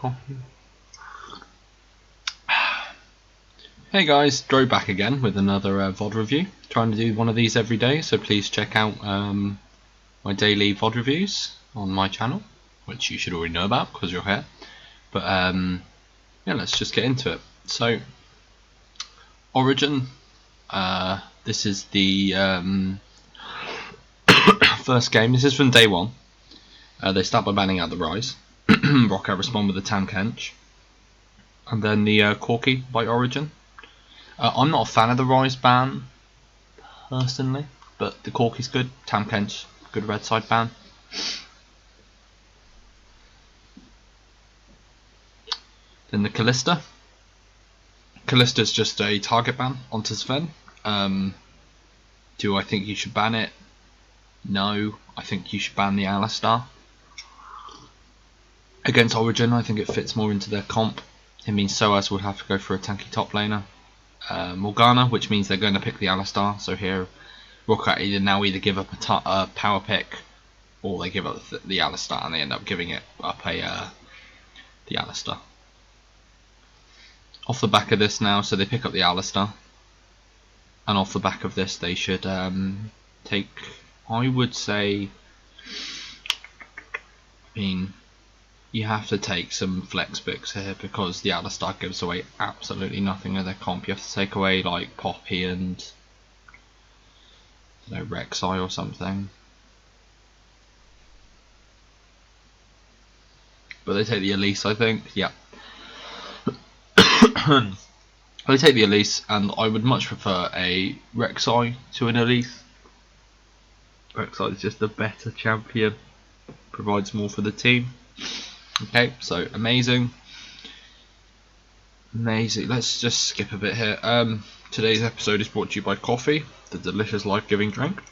coffee. Hey guys, Dro back again with another VOD review. Trying to do one of these every day, so please check out my daily VOD reviews on my channel, which you should already know about because you're here. But yeah, let's just get into it. So, Origin, this is the first game. This is from day one. They start by banning out the Rise. ROC EU respond with the Tam Kench. And then the Corki by Origin. I'm not a fan of the Rise ban, personally, but the Corki's good. Tam Kench, good red side ban. Then the Callista. Callista's just a target ban onto Sven. Do I think you should ban it? No, I think you should ban the Alistar. Against Origin, I think it fits more into their comp. It means Soaz would have to go for a tanky top laner. Morgana, which means they're going to pick the Alistar. So here, ROC EU either give up a power pick, or they give up the Alistar, and they end up giving it up the Alistar. Off the back of this now, so they pick up the Alistar, and off the back of this, they should take. I would say, you have to take some flex picks here because the Alistar gives away absolutely nothing of their comp. You have to take away like Poppy and Rek'Sai or something. But they take the Elise, I think. Yeah. They take the Elise, and I would much prefer a Rek'Sai to an Elise. Rek'Sai is just a better champion, provides more for the team. Okay, so amazing. Let's just skip a bit here. Today's episode is brought to you by coffee, the delicious life-giving drink.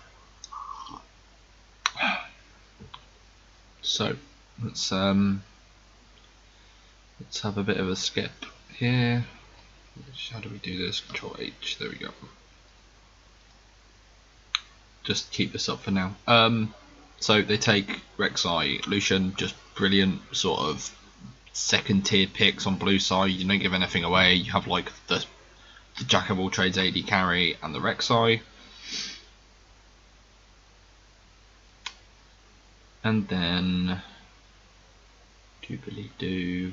So let's have a bit of a skip here. How do we do this? Control H. There we go. Just keep this up for now. So they take Rek'Sai, Lucian, just brilliant sort of second tier picks on blue side. You don't give anything away. You have like the jack of all trades AD carry and the Rek'Sai. And then do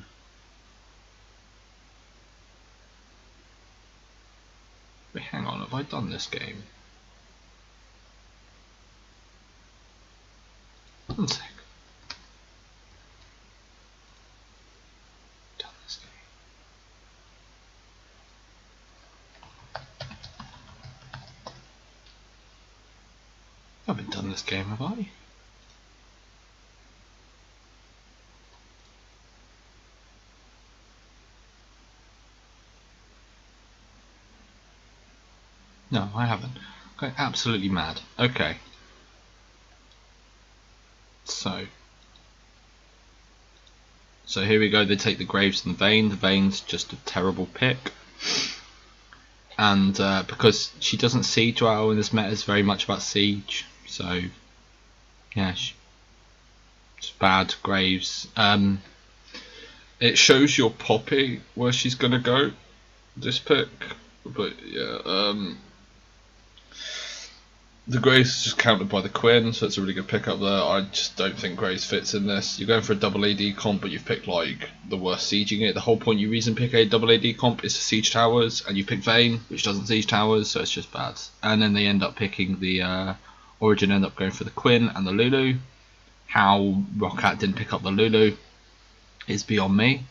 wait, hang on, have I done this game? One sec. Done this game. I haven't done this game, have I? No, I haven't. Going absolutely mad. Okay. So here we go, they take the Graves and the Vayne. The Vayne's just a terrible pick. And because she doesn't siege well in this meta, it's very much about siege. So yeah, it's bad. Graves. It shows your Poppy where she's gonna go, this pick. But yeah, the Graves is just countered by the Quinn, so it's a really good pick up there. I just don't think Graves fits in this. You're going for a double AD comp, but you've picked like the worst sieging it. The whole point you reason pick a double AD comp is to siege towers, and you pick Vayne, which doesn't siege towers, so it's just bad. And then they end up picking the Origin, end up going for the Quinn and the Lulu. How ROC EU didn't pick up the Lulu is beyond me.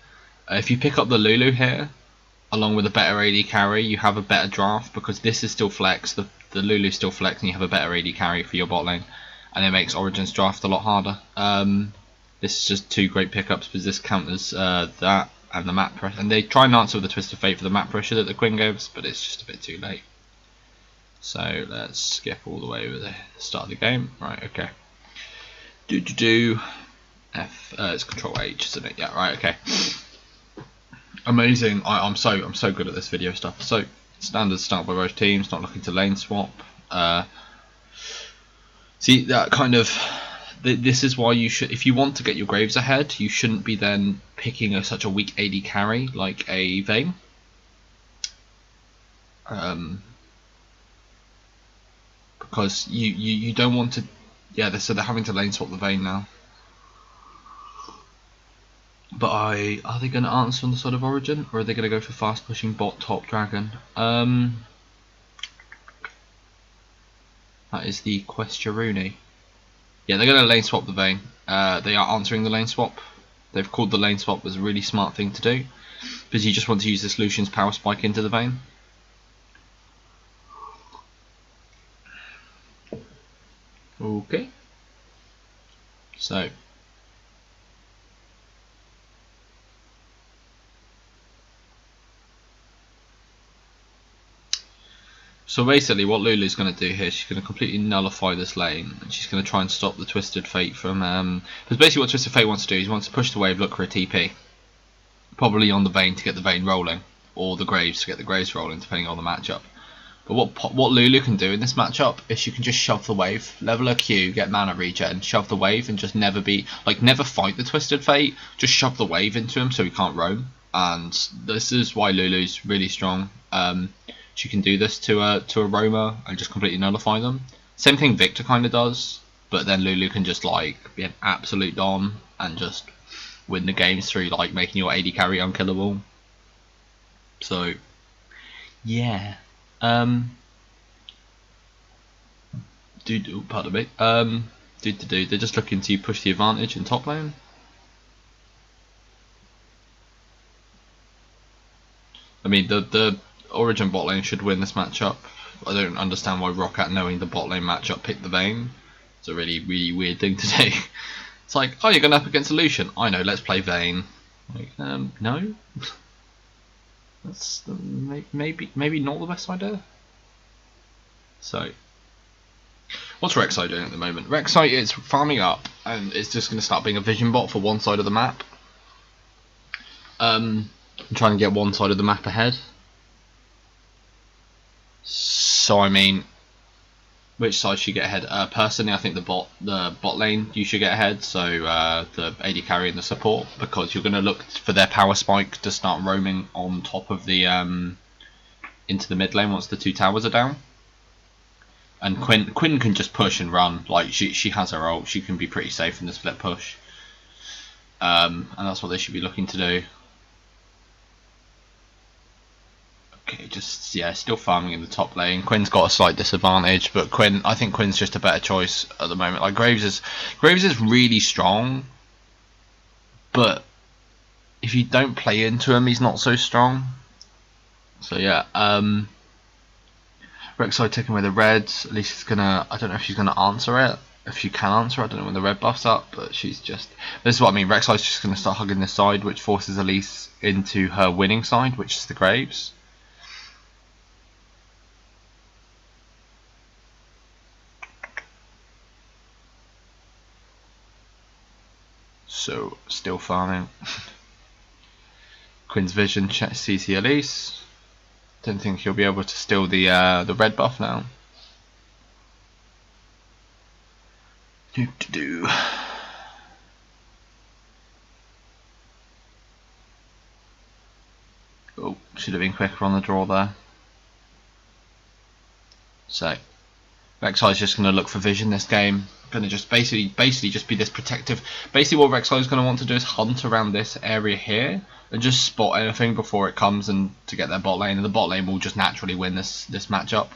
If you pick up the Lulu here, along with a better AD carry, you have a better draft because this is still flex. The Lulu's still flex, and you have a better AD carry for your bot lane, and it makes Origin's draft a lot harder. This is just two great pickups because this counters that and the map pressure. And they try and answer with the Twist of Fate for the map pressure that the Quinn gives, but it's just a bit too late. So let's skip all the way over the start of the game. Right, okay. F. It's Control H, isn't it? Yeah, right, okay. Amazing. I'm so good at this video stuff. So standard start by both teams, not looking to lane swap. See that kind of This is why you should, if you want to get your Graves ahead, you shouldn't be then picking such a weak AD carry like a Vayne. Because you don't want to. Yeah, so they're having to lane swap the Vayne now. But are they going to answer on the side of Origin, or are they going to go for fast pushing bot top dragon? That is the question. Yeah, they're going to lane swap the Vayne. They are answering the lane swap. They've called the lane swap as a really smart thing to do, because you just want to use this Lucian's power spike into the Vayne. Okay. So basically what Lulu's going to do here, she's going to completely nullify this lane, and she's going to try and stop the Twisted Fate from... because basically what Twisted Fate wants to do is he wants to push the wave, look for a TP. Probably on the Vayne to get the Vayne rolling, or the Graves to get the Graves rolling, depending on the matchup. But what Lulu can do in this matchup is she can just shove the wave, level her Q, get mana regen, shove the wave, and just never fight the Twisted Fate, just shove the wave into him so he can't roam. And this is why Lulu's really strong. She can do this to a roamer and just completely nullify them. Same thing Victor kind of does, but then Lulu can just like be an absolute dom and just win the games through like making your AD carry unkillable. So yeah, pardon me. They're just looking to push the advantage in top lane. I mean the Origin bot lane should win this matchup. I don't understand why ROC, knowing the bot lane matchup, picked the Vayne. It's a really weird thing to do. It's like, oh, you're going up against a Lucian. I know, let's play Vayne. Like, no. That's maybe not the best idea. So, what's Rek'Sai doing at the moment? Rek'Sai is farming up, and it's just going to start being a vision bot for one side of the map. I'm trying to get one side of the map ahead. So I mean, which side should get ahead? Personally, I think the bot lane you should get ahead. So the AD carry and the support, because you're going to look for their power spike to start roaming on top of the into the mid lane once the two towers are down. And Quinn can just push and run. Like she has her ult. She can be pretty safe in the split push. And that's what they should be looking to do. Okay, just still farming in the top lane. Quinn's got a slight disadvantage, but I think Quinn's just a better choice at the moment. Like Graves is really strong, but if you don't play into him, he's not so strong. So yeah, Rek'Sai taking away the reds. At least it's gonna. I don't know if she's gonna answer it. If she can answer, I don't know when the red buff's up, but she's just. This is what I mean. Rek'Sai's just gonna start hugging this side, which forces Elise into her winning side, which is the Graves. So, still farming. Quinn's vision sees the Elise. Don't think he'll be able to steal the red buff now. Oh, should have been quicker on the draw there. So, Rek'Sai's just going to look for vision this game. Going to just basically just be this protective. Basically, what Rek'Sai is going to want to do is hunt around this area here and just spot anything before it comes and to get their bot lane, and the bot lane will just naturally win this matchup.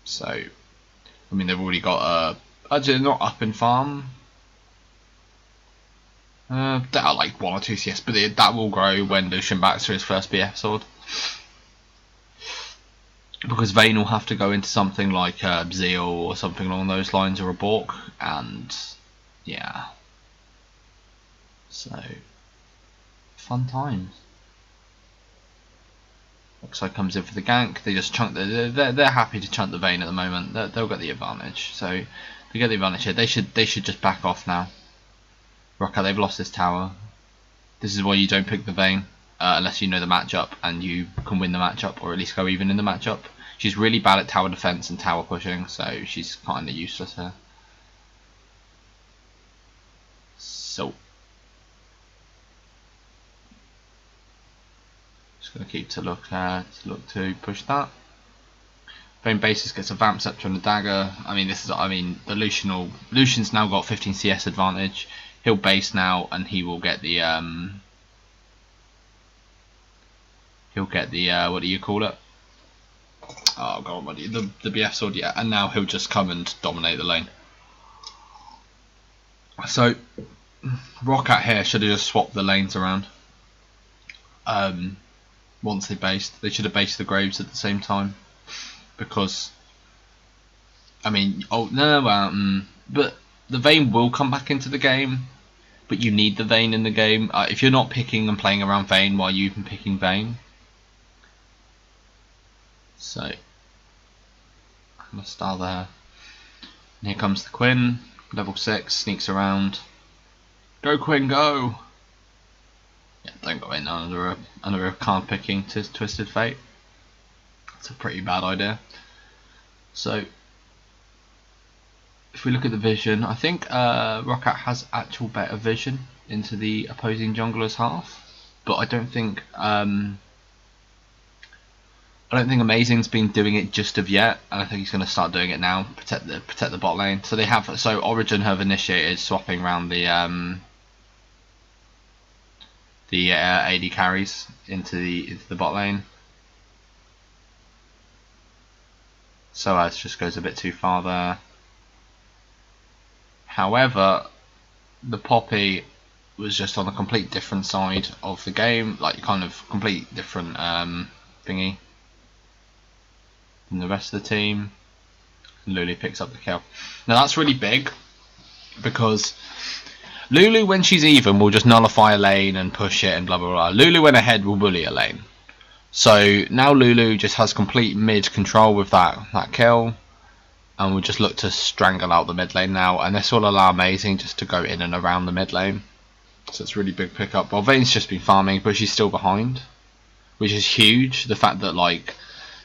So, I mean, they've already got actually not up in farm. That are like 1 or 2 CS, but that will grow when Lucian backs to his first BF sword. Because Vayne will have to go into something like Zeal or something along those lines, or a Bork, and yeah. So, fun times. Rek'Sai comes in for the gank. They just chunk. They're happy to chunk the Vayne at the moment. They'll get the advantage. So they get the advantage here. They should just back off now. ROC, they've lost this tower. This is why you don't pick the Vayne unless you know the matchup and you can win the matchup, or at least go even in the matchup. She's really bad at tower defense and tower pushing, so she's kind of useless here. So just gonna keep to look to push that. Vayne basis gets a Vamp Scepter and a dagger. The Lucian's now got 15 CS advantage. He'll base now, and he will get the what do you call it? Oh god, what do you, the BF sword, yeah. And now he'll just come and dominate the lane. So ROC here should have just swapped the lanes around. Once they should have based the Graves at the same time, because but the Vayne will come back into the game, but you need the Vayne in the game. If you're not picking and playing around Vayne, why are you even picking Vayne? So I'm gonna start there. And here comes the Quinn, level 6, sneaks around. Go Quinn, go! Yeah, don't go in under a card picking Twisted Fate. It's a pretty bad idea. So if we look at the vision, I think ROC has actual better vision into the opposing jungler's half, but I don't think Amazing's been doing it just of yet, and I think he's going to start doing it now. Protect the bot lane. So Origin have initiated swapping around the AD carries into the bot lane. So it just goes a bit too far there. However, the Poppy was just on a complete different side of the game, like kind of complete different thingy than the rest of the team. Lulu picks up the kill. Now that's really big, because Lulu, when she's even, will just nullify a lane and push it and blah blah blah. Lulu, when ahead, will bully a lane. So now Lulu just has complete mid control with that kill, and we'll just look to strangle out the mid lane now, and this will allow Amazing just to go in and around the mid lane. So it's really big pickup. Well, Vayne's just been farming, but she's still behind, which is huge. The fact that like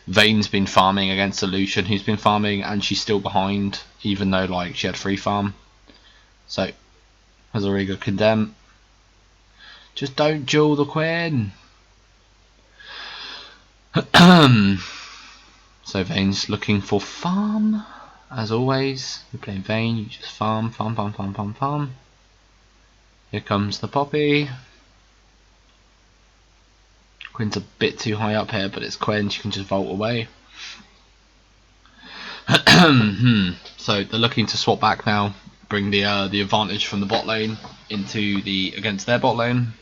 Vayne's been farming against the Lucian who's been farming, and she's still behind, even though like she had free farm. So has a really good condemn. Just don't duel the Quinn. So Vayne's looking for farm, as always. You're playing Vayne, you just farm. Here comes the Poppy. Quinn's a bit too high up here, but it's Quinn, she can just vault away. So they're looking to swap back now, bring the advantage from the bot lane against their bot lane.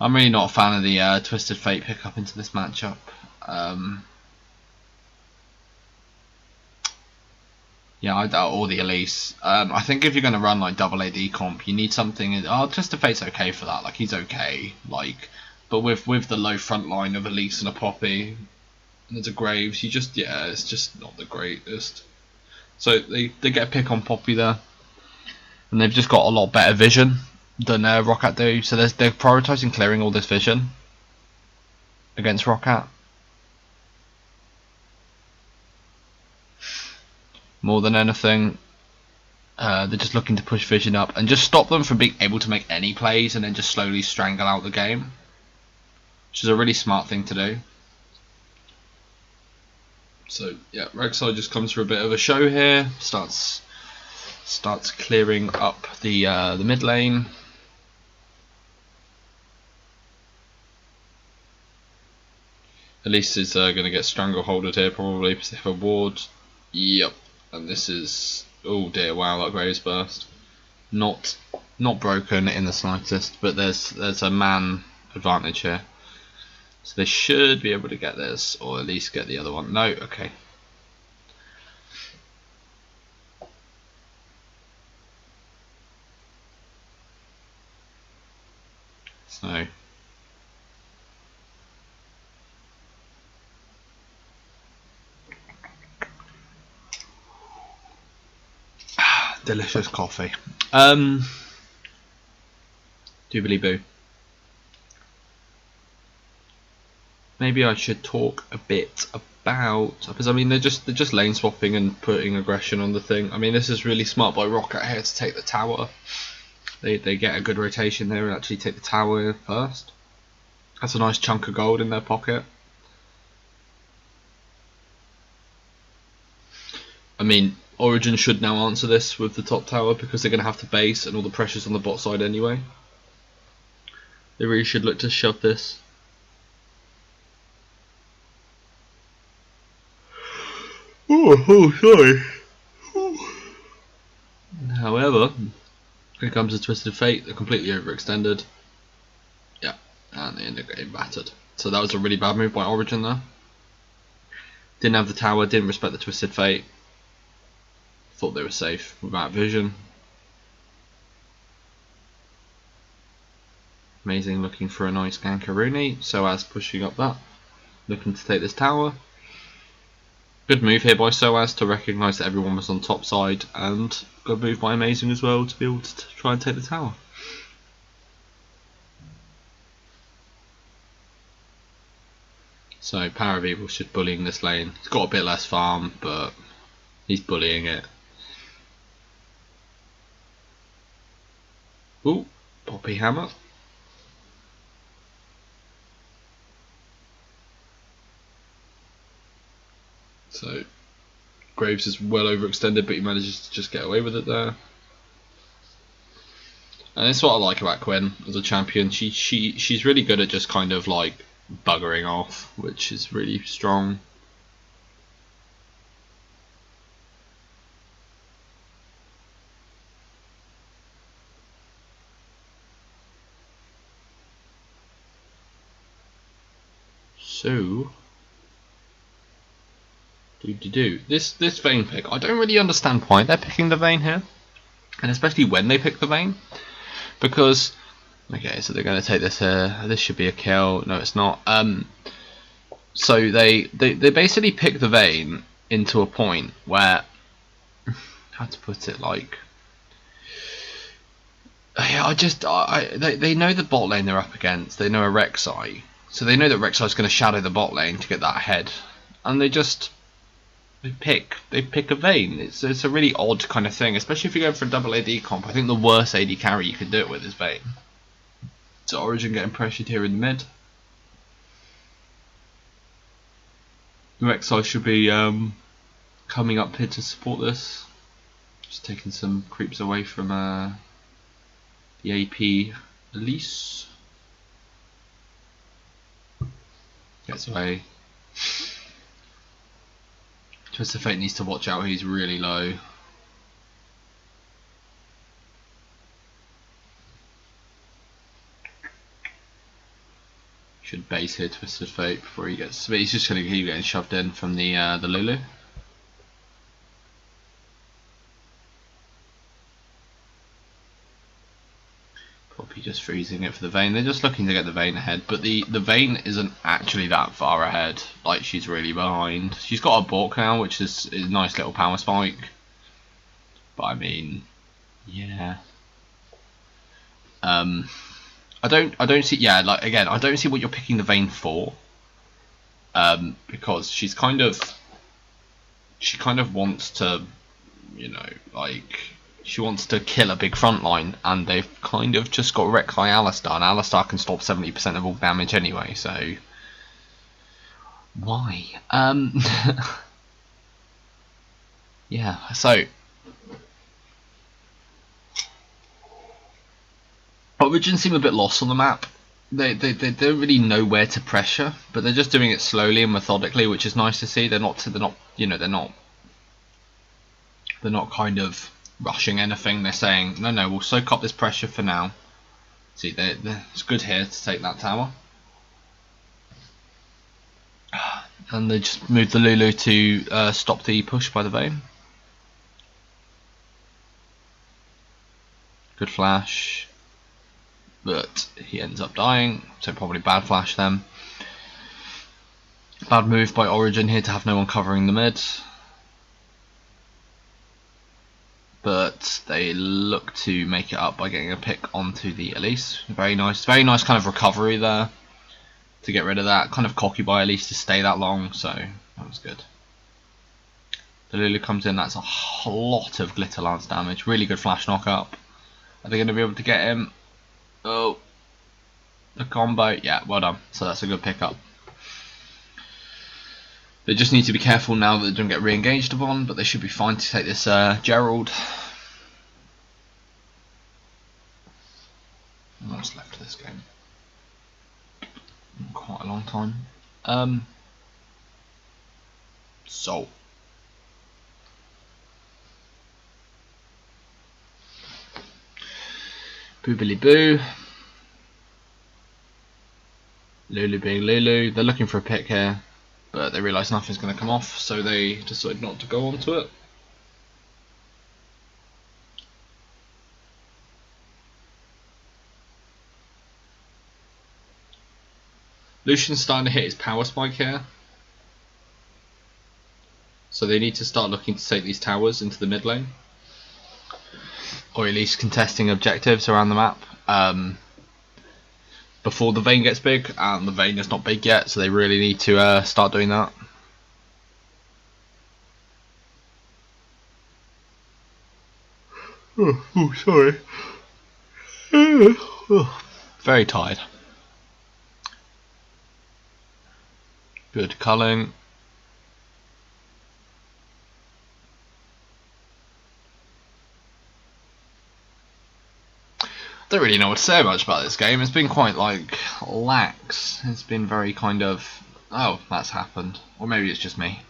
I'm really not a fan of the Twisted Fate pickup into this matchup. Or the Elise. I think if you're going to run like double AD comp, you need something. Twisted Fate's okay for that. Like he's okay. But with the low front line of Elise and a Poppy, and there's a Graves, it's just not the greatest. So they get a pick on Poppy there, and they've just got a lot better vision than ROC do. So they're prioritising clearing all this vision against ROC. More than anything, they're just looking to push vision up and just stop them from being able to make any plays, and then just slowly strangle out the game, which is a really smart thing to do. So yeah, Rek'Sai just comes for a bit of a show here. Starts clearing up the mid lane. Elise is going to get strangleholded here probably because they have a ward. Yep, and this is, oh dear, wow, that Graves burst. Not broken in the slightest, but there's a man advantage here. So they should be able to get this, or at least get the other one. No, okay. So delicious coffee. Doobly boo. maybe I should talk a bit about, because I mean they're just lane swapping and putting aggression on the thing. I mean this is really smart by ROC out here to take the tower. They get a good rotation there and actually take the tower first. That's a nice chunk of gold in their pocket. I mean, Origin should now answer this with the top tower because they're going to have to base and all the pressure's on the bot side anyway. They really should look to shove this. Oh, sorry. However, here comes a Twisted Fate. They're completely overextended. Yeah, and they end up getting battered. So that was a really bad move by Origin there. Didn't have the tower, didn't respect the Twisted Fate. Thought they were safe without vision. Amazing, looking for a nice Gankaruni. Soaz pushing up that, looking to take this tower. Good move here by Soaz to recognise that everyone was on top side, and good move by Amazing as well to be able to try and take the tower. So Power of Evil's just bullying this lane. He's got a bit less farm, but he's bullying it. Ooh, Poppy Hammer. So Graves is well overextended, but he manages to just get away with it there. And that's what I like about Quinn as a champion. She's really good at just kind of like buggering off, which is really strong. So this Vayne pick, I don't really understand why they're picking the Vayne here, and especially when they pick the Vayne, because okay, so they're going to take this here. This should be a kill. No, it's not. So they basically pick the Vayne into a point where, how to put it, like, yeah, they know the bot lane they're up against. They know a Rek'Sai, so they know that Rek'Sai is going to shadow the bot lane to get that ahead, and they pick a Vayne. It's a really odd kind of thing, especially if you're going for a double AD comp. I think the worst AD carry you could do it with is Vayne. So Origin getting pressured here in the mid. Rek'Sai should be coming up here to support this. Just taking some creeps away from the AP Elise. Gets away. Twisted Fate needs to watch out, he's really low. Should base here Twisted Fate before he gets, but he's just going to keep getting shoved in from the Lulu. Probably just freezing it for the Vayne. They're just looking to get the Vayne ahead, but the Vayne isn't actually that far ahead. Like, she's really behind. She's got a Bork now, which is a nice little power spike. But I mean, yeah. I don't see, yeah, like, again, I don't see what you're picking the Vayne for. Because she kind of wants to, you know, like, she wants to kill a big front line, and they've kind of just got wrecked by Alistar, and Alistar can stop 70% of all damage anyway, so why? Yeah, so Origin seem a bit lost on the map. They don't really know where to pressure, but they're just doing it slowly and methodically, which is nice to see. They're not kind of rushing anything. They're saying no, we'll soak up this pressure for now. See, it's good here to take that tower, and they just moved the Lulu to stop the push by the Vayne. Good flash, but he ends up dying, so probably bad flash then. Bad move by Origin here to have no one covering the mid. But they look to make it up by getting a pick onto the Elise. Very nice kind of recovery there. to get rid of that. Kind of cocky by at least to stay that long, so that was good. The Lulu comes in, that's a lot of glitter lance damage. Really good flash knock up. Are they going to be able to get him? Oh, the combo, yeah, well done. So that's a good pickup. They just need to be careful now that they don't get re-engaged upon, but they should be fine to take this Gerald. What's left of this game? Quite a long time. So. Boobily boo. Lulu being Lulu. They're looking for a pick here, but they realise nothing's going to come off, so they decide not to go onto it. Lucian's starting to hit his power spike here, so they need to start looking to take these towers into the mid lane, or at least contesting objectives around the map before the Vayne gets big, and the Vayne is not big yet, so they really need to start doing that. Oh, sorry. Very tired. Good culling. Don't really know what to say much about this game. It's been quite like lax. It's been very kind of, oh, that's happened, or maybe it's just me.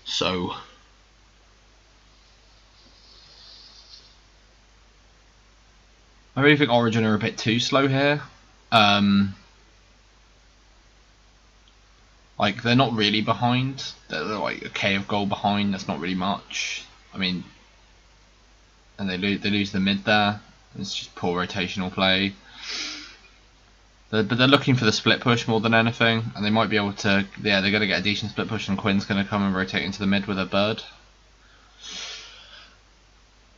So I really think Origin are a bit too slow here. Like, they're not really behind. They're like a K of gold behind. That's not really much. I mean, and they lose the mid there. It's just poor rotational play. But they're looking for the split push more than anything, and they might be able to. Yeah, they're going to get a decent split push, and Quinn's going to come and rotate into the mid with a bird.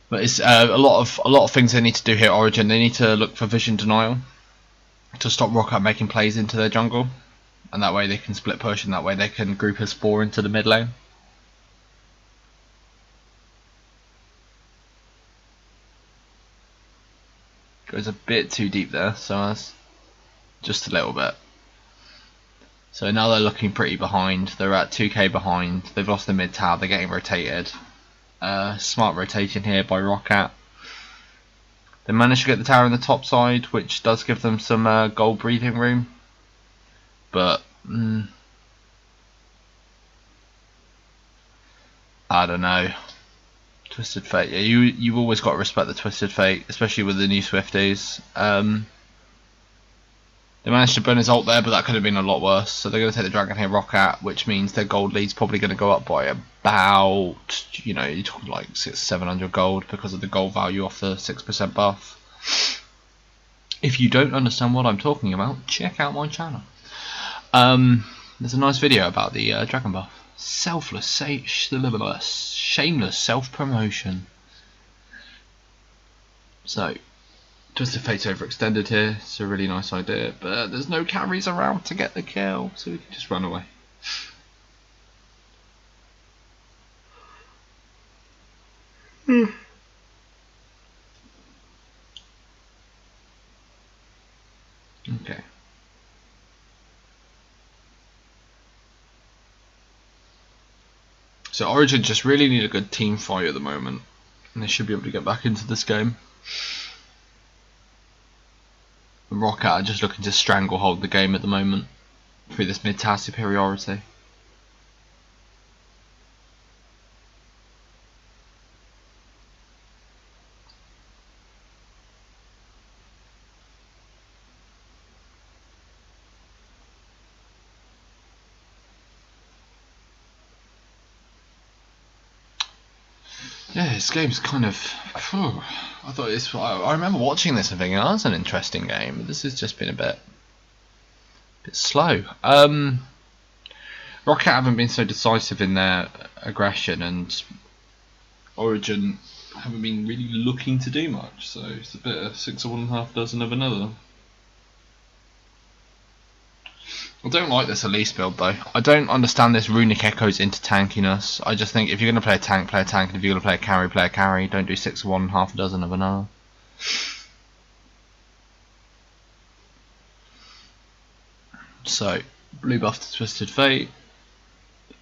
But it's a lot of things they need to do here. Origin, they need to look for vision denial to stop ROC making plays into their jungle, and that way they can split push, and that way they can group as 4 into the mid lane. Goes a bit too deep there, so that's just a little bit. So now they're looking pretty behind. They're at 2k behind. They've lost the mid tower. They're getting rotated. Smart rotation here by ROC. They managed to get the tower on the top side, which does give them some gold breathing room. But I don't know. Twisted Fate. Yeah, you've always got to respect the Twisted Fate, especially with the new Swifties. They managed to burn his ult there, but that could have been a lot worse. So they're going to take the dragon here, ROC, which means their gold lead's probably going to go up by about, you know, you're talking like 600-700 gold because of the gold value off the 6% buff. If you don't understand what I'm talking about, check out my channel. There's a nice video about the dragon buff. Shameless self-promotion. So, Twisted Fate's overextended here. It's a really nice idea, but there's no carries around to get the kill, so we can just run away. Okay. So Origin just really need a good team fight at the moment, and they should be able to get back into this game. And ROC are just looking to stranglehold the game at the moment through this mid-tower superiority. Yeah, this game's kind of. I thought this. I remember watching this and thinking, oh, that's an interesting game. But this has just been a bit slow. ROC haven't been so decisive in their aggression, and Origin haven't been really looking to do much. So it's a bit of 6 of one and half dozen of another. I don't like this Elise build though. I don't understand this Runic Echoes into tankiness. I just think if you're going to play a tank, play a tank. And if you're going to play a carry, play a carry. Don't do 6 of one, half a dozen of another. So, blue buff to Twisted Fate.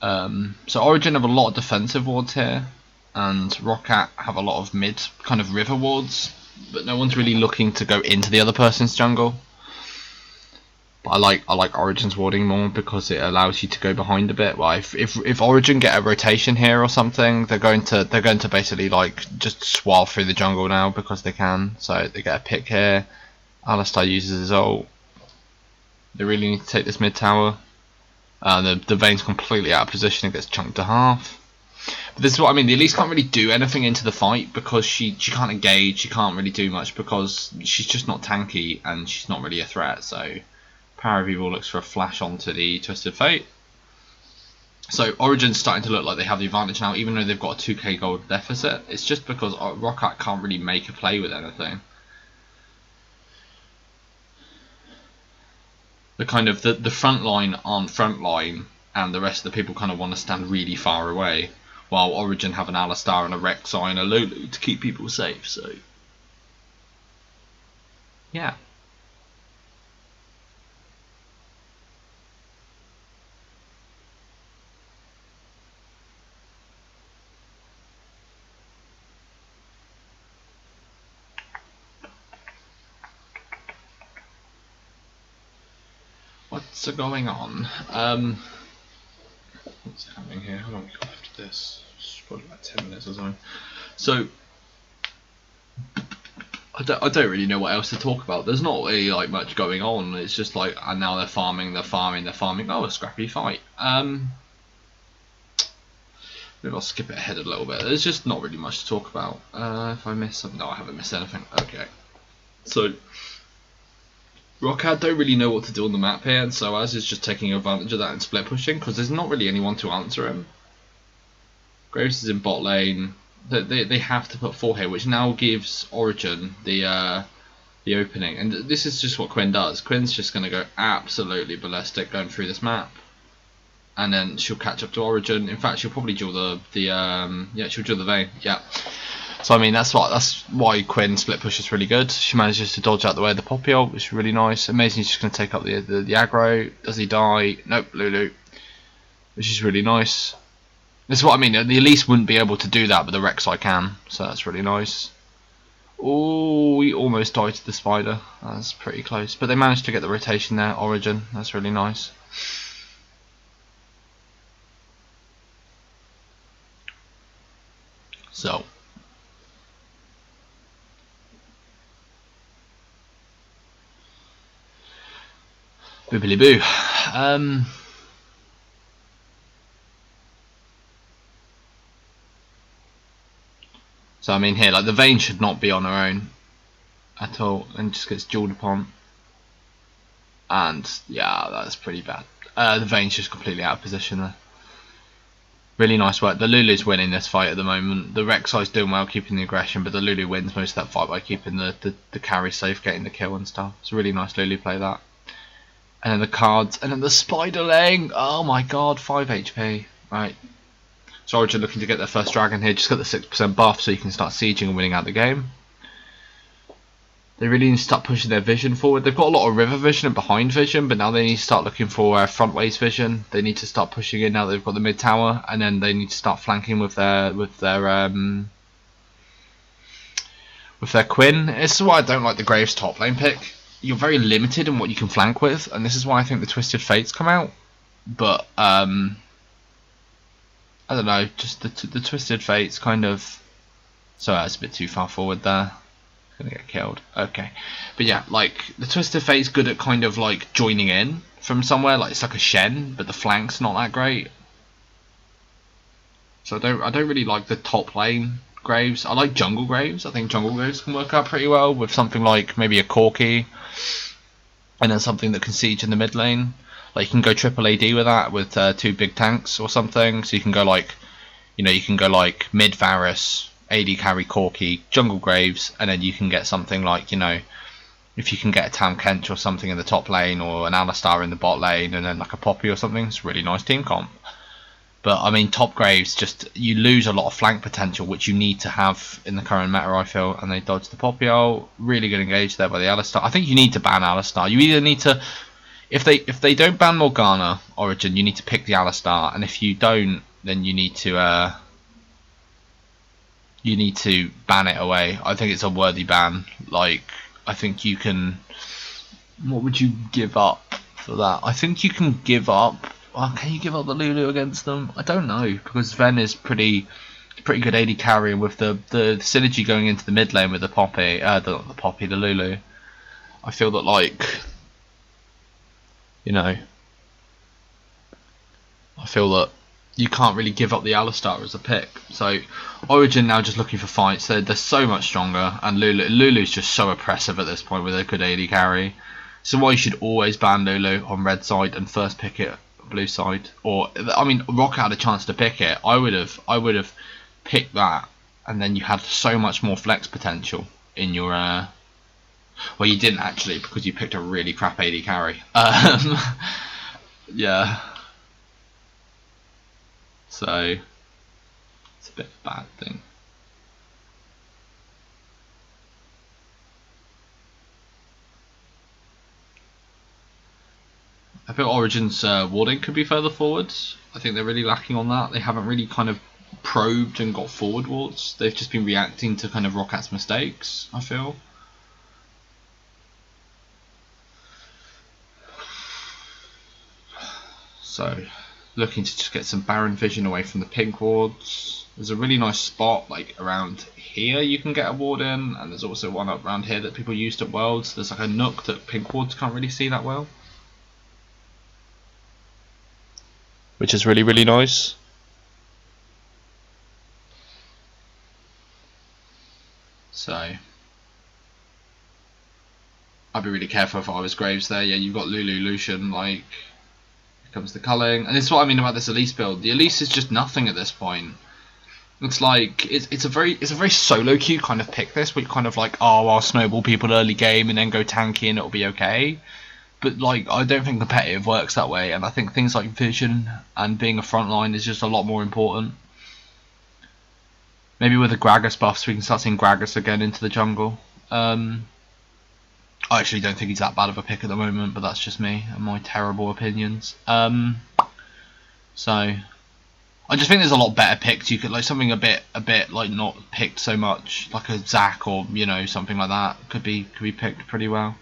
So Origin have a lot of defensive wards here, and ROC have a lot of mid kind of river wards, but no one's really looking to go into the other person's jungle. But I like Origin's warding more because it allows you to go behind a bit. Well, if Origin get a rotation here or something, they're going to basically like just swirl through the jungle now because they can. So they get a pick here. Alistar uses his ult. They really need to take this mid tower. The Vayne's completely out of position. It gets chunked to half. But this is what I mean. The Elise can't really do anything into the fight because she can't engage. She can't really do much because she's just not tanky and she's not really a threat. So Power of Evil looks for a flash onto the Twisted Fate. So Origin's starting to look like they have the advantage now, even though they've got a 2k gold deficit. It's just because ROC can't really make a play with anything. The kind of the front line aren't front line, and the rest of the people kind of want to stand really far away, while Origin have an Alistar and a Rek'Sai and a Lulu to keep people safe. So yeah. What's going on? What's happening here? How long we got after this? It's probably about 10 minutes or something. So I don't really know what else to talk about. There's not really like much going on. It's just like, and now they're farming. Oh, a scrappy fight. Maybe I'll skip it ahead a little bit. There's just not really much to talk about. If I miss something, no, I haven't missed anything. Okay, so ROC don't really know what to do on the map here, and so as is just taking advantage of that and split pushing because there's not really anyone to answer him. Graves is in bot lane. They have to put 4 here, which now gives Origin the opening, and this is just what Quinn does. Quinn's just going to go absolutely ballistic going through this map, and then she'll catch up to Origin. In fact, she'll probably duel she'll duel the Vayne. Yeah. So I mean that's why Quinn split push is really good. She manages to dodge out the way of the Poppy ult, which is really nice. Amazing, she's just going to take up the aggro. Does he die? Nope, Lulu, which is really nice. This is what I mean. The Elise wouldn't be able to do that, but the Rek'Sai can, so that's really nice. Oh, we almost died to the spider. That's pretty close, but they managed to get the rotation there. Origin, that's really nice. So. Boobily boo. So I mean here, like the Vayne should not be on her own at all, and just gets dueled upon. And yeah, that's pretty bad. The Vayne's just completely out of position there. Really nice work. The Lulu's winning this fight at the moment. The Rek'Sai's doing well keeping the aggression, but the Lulu wins most of that fight by keeping the carry safe, getting the kill and stuff. It's a really nice Lulu play that. And then the cards, and then the spiderling. Oh my god, 5 HP. Right. So Origin looking to get their first dragon here. Just got the 6% buff so you can start sieging and winning out the game. They really need to start pushing their vision forward. They've got a lot of river vision and behind vision, but now they need to start looking for frontways vision. They need to start pushing in now that they've got the mid tower, and then they need to start flanking with their Quinn. This is why I don't like the Graves top lane pick. You're very limited in what you can flank with, and this is why I think the Twisted Fates come out. But I don't know, just the Twisted Fates kind of. Sorry, that's a bit too far forward there. Gonna get killed. Okay, but yeah, like the Twisted Fate's good at kind of like joining in from somewhere, like it's like a Shen, but the flank's not that great. So I don't really like the top lane Graves. I like jungle Graves. I think jungle Graves can work out pretty well with something like maybe a Corki, and then something that can siege in the mid lane. Like you can go triple AD with that with 2 big tanks or something. So you can go like, you can go like mid Varus, AD carry Corki, jungle Graves, and then you can get something like if you can get a Tam Kench or something in the top lane, or an Alistar in the bot lane, and then like a Poppy or something, it's a really nice team comp. But I mean, top Graves, just you lose a lot of flank potential, which you need to have in the current meta, I feel. And they dodged the Poppy ult. Really good engage there by the Alistar. I think you need to ban Alistar. You either need to, if they don't ban Morgana Origin, you need to pick the Alistar, and if you don't, then you need to ban it away. I think it's a worthy ban. Like, I think you can. What would you give up for that? I think you can give up. Can you give up the Lulu against them? I don't know, because Ven is pretty good AD carry, and with the synergy going into the mid lane with the Poppy, the Lulu, I feel that, like, you know, I feel that you can't really give up the Alistar as a pick. So Origin now just looking for fights. They're so much stronger, and Lulu's just so oppressive at this point with a good AD carry. So why you should always ban Lulu on red side and first pick it blue side. Or I mean, Rock had a chance to pick it. I would have picked that, and then you had so much more flex potential in your well, you didn't actually, because you picked a really crap AD carry. Yeah. So it's a bit of a bad thing. I feel Origin's warding could be further forwards. I think they're really lacking on that. They haven't really kind of probed and got forward wards. They've just been reacting to kind of Rockat's mistakes, I feel. So, looking to just get some Baron vision away from the pink wards. There's a really nice spot, like around here you can get a ward in, and there's also one up around here that people used at Worlds. There's like a nook that pink wards can't really see that well, which is really, really nice. So I'd be really careful if I was Graves there. Yeah, you've got Lulu, Lucian, like, here comes the culling. And this is what I mean about this Elise build. The Elise is just nothing at this point. It's like it's a very solo queue kind of pick, this, where you kind of like, oh, I'll snowball people early game and then go tanky and it'll be okay. But like, I don't think competitive works that way, and I think things like vision and being a frontline is just a lot more important. Maybe with the Gragas buffs, we can start seeing Gragas again into the jungle. I actually don't think he's that bad of a pick at the moment, but that's just me and my terrible opinions. So I just think there's a lot better picks. You could, like, something a bit like not picked so much, like a Zac or, you know, something like that could be picked pretty well.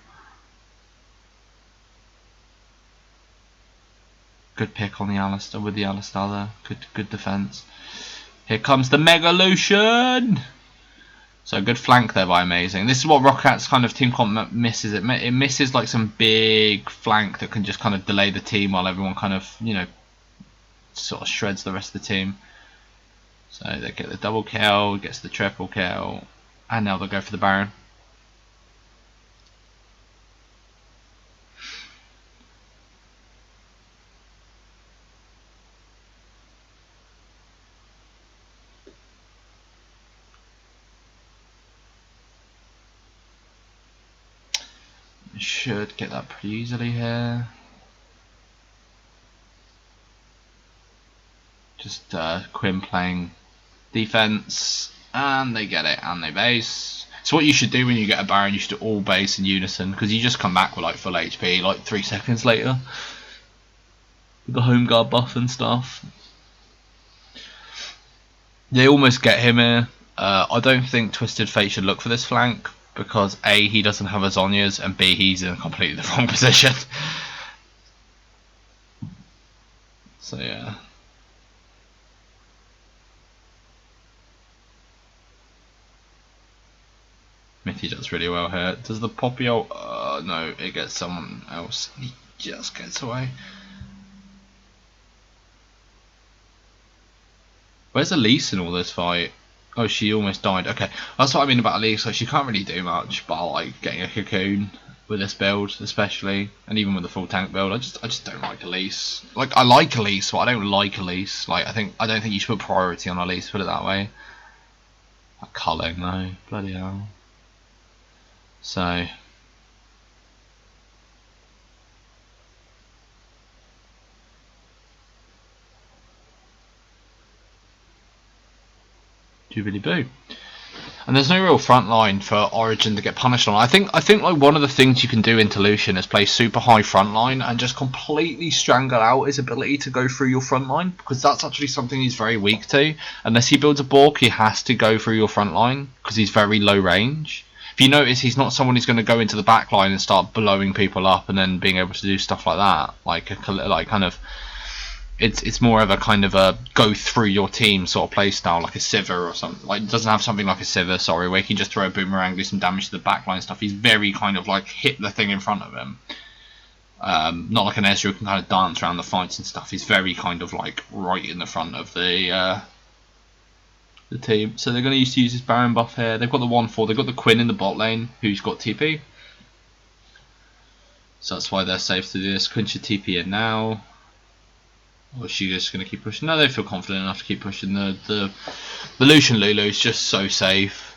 Good pick on the Alistar, with the Alistar there. Good defense. Here comes the Mega Lucian. So good flank there by Amazing. This is what Rockat's kind of team comp misses. It misses like some big flank that can just kind of delay the team while everyone kind of, you know, sort of shreds the rest of the team. So they get the double kill, gets the triple kill, and now they'll go for the Baron. Should get that pretty easily here. Just Quinn playing defense, and they get it, and they base. So what you should do when you get a Baron, you should all base in unison, because you just come back with like full HP like 3 seconds later with the home guard buff and stuff. They almost get him here. I don't think Twisted Fate should look for this flank, because A, he doesn't have a Zhonya's, and B, he's in completely the wrong position. So yeah. Mithy does really well here. Does the Poppy ult? No, it gets someone else. He just gets away. Where's Elise in all this fight? Oh, she almost died. Okay, that's what I mean about Elise. Like, she can't really do much, but I like getting a cocoon with this build, especially, and even with the full tank build. I just don't like Elise. Like, I like Elise, but I don't like Elise. Like, I don't think you should put priority on Elise. Put it that way. That culling though, bloody hell. So Jubilee boo. And there's no real front line for Origin to get punished on. I think like one of the things you can do into Lucian is play super high front line and just completely strangle out his ability to go through your front line, because that's actually something he's very weak to. Unless he builds a Bork, he has to go through your front line because he's very low range. If you notice, he's not someone who's going to go into the back line and start blowing people up and then being able to do stuff like that. It's more of a kind of a go through your team sort of play style, like a Sivir or something. Like, it doesn't have something like a Sivir, sorry, where he can just throw a boomerang, do some damage to the backline stuff. He's very kind of like hit the thing in front of him. Not like an Ezreal who can kind of dance around the fights and stuff. He's very kind of like right in the front of the team. So they're going to use his Baron buff here. They've got the 1-4. They've got the Quinn in the bot lane, who's got TP. So that's why they're safe to do this. Quinn should TP in now. Or is she just going to keep pushing? No, they feel confident enough to keep pushing. The Lucian Lulu is just so safe.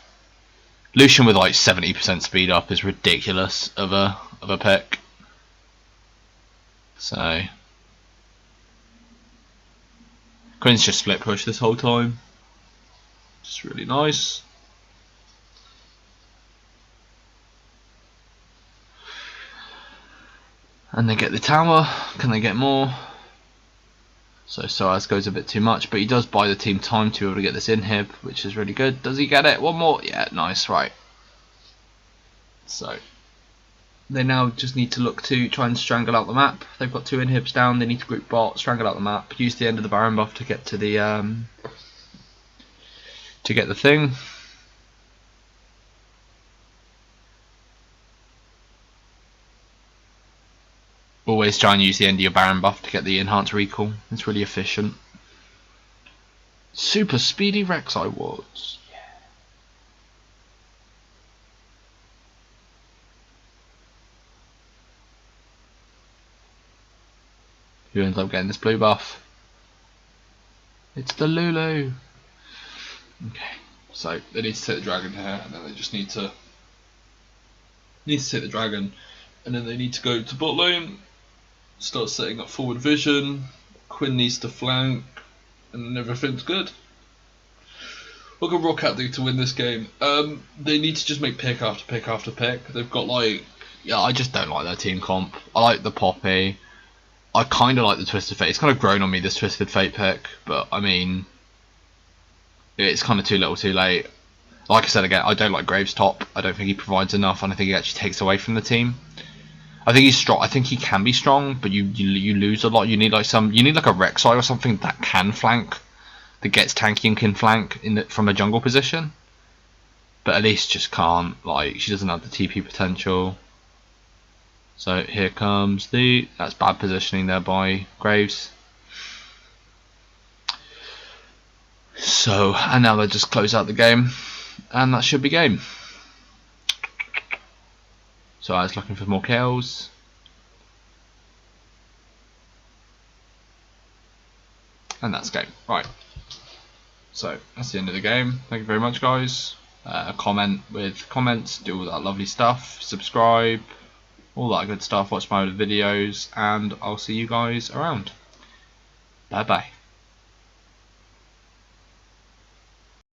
Lucian with like 70% speed up is ridiculous of a pick. So Quinn's just split push this whole time. Just really nice. And they get the tower. Can they get more? So Soaz goes a bit too much, but he does buy the team time to be able to get this inhib, which is really good. Does he get it? One more? Yeah, nice, right. So they now just need to look to try and strangle out the map. They've got 2 inhibs down, they need to group bot, strangle out the map, use the end of the Baron buff to get to the thing. Always try and use the end of your Baron buff to get the enhanced recall. It's really efficient. Super speedy Rek'Sai wards. Yeah. Who ends up getting this blue buff? It's the Lulu. Okay, so they need to take the dragon here, and then they just need to take the dragon, and then they need to go to bot lane. Start setting up forward vision. Quinn needs to flank, and then everything's good. What can ROC do to win this game? They need to just make pick after pick after pick. They've got like, yeah, I just don't like their team comp. I like the Poppy. I kind of like the Twisted Fate. It's kind of grown on me, this Twisted Fate pick, but I mean, it's kind of too little too late. Like I said again, I don't like Graves top. I don't think he provides enough, and I think he actually takes away from the team. I think he's strong. I think he can be strong, but you lose a lot. You need like a Rek'Sai or something that can flank, that gets tanky and can flank from a jungle position. But Elise just can't. Like, she doesn't have the TP potential. So here comes that's bad positioning there by Graves. So, and now they just close out the game, and that should be game. So I was looking for more kills. And that's game. Right. So that's the end of the game. Thank you very much, guys. Comment with comments, do all that lovely stuff. Subscribe, all that good stuff. Watch my other videos, and I'll see you guys around. Bye bye.